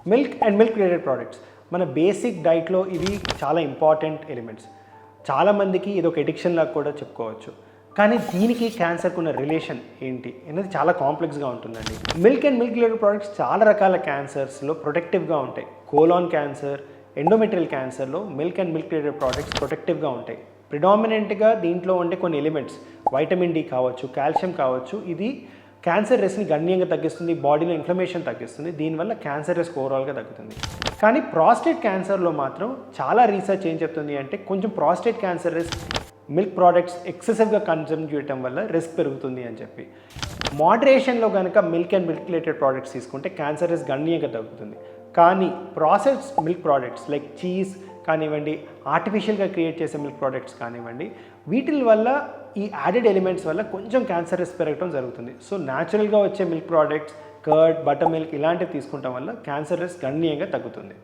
Milk and milk related products మన basic డైట్లో ఇవి చాలా ఇంపార్టెంట్ ఎలిమెంట్స్. చాలామందికి ఇది ఒక ఎడిక్షన్ లాగా కూడా చెప్పుకోవచ్చు. కానీ దీనికి క్యాన్సర్కి ఉన్న రిలేషన్ ఏంటి అనేది చాలా కాంప్లెక్స్గా ఉంటుందండి. Milk and milk related products చాలా రకాల క్యాన్సర్స్లో ప్రొటెక్టివ్గా ఉంటాయి. కోలాన్ క్యాన్సర్, ఎండోమెట్రియల్ క్యాన్సర్లో milk and milk related products ప్రొటెక్టివ్గా ఉంటాయి. ప్రిడామినెంట్గా దీంట్లో ఉండే కొన్ని ఎలిమెంట్స్ వైటమిన్ డి కావచ్చు, కాల్షియం కావచ్చు, ఇది క్యాన్సర్ రిస్క్ని గణనీయంగా తగ్గిస్తుంది, బాడీలో ఇన్ఫ్లమేషన్ తగ్గిస్తుంది, దీనివల్ల క్యాన్సర్ రిస్క్ ఓవరాల్గా తగ్గుతుంది. కానీ ప్రాస్టేట్ క్యాన్సర్లో మాత్రం చాలా రీసెర్చ్ ఏం చెప్తుంది అంటే కొంచెం prostate cancer risk milk products ఎక్సెసివ్గా కన్జ్యూమ్ చేయడం వల్ల రిస్క్ పెరుగుతుంది అని చెప్పి. మోడరేషన్లో కనుక milk and milk related products తీసుకుంటే క్యాన్సర్ రిస్క్ గణనీయంగా తగ్గుతుంది. కానీ processed milk products like cheese కానివ్వండి, ఆర్టిఫిషియల్గా క్రియేట్ చేసే మిల్క్ ప్రోడక్ట్స్ కానివ్వండి, వీటి వల్ల ఈ యాడెడ్ ఎలిమెంట్స్ వల్ల కొంచెం క్యాన్సర్ రిస్క్ పెరగడం జరుగుతుంది. సో న్యాచురల్గా వచ్చే milk products, curd, butter milk ఇలాంటివి తీసుకుంటాం వల్ల క్యాన్సర్ రిస్క్ గణనీయంగా తగ్గుతుంది.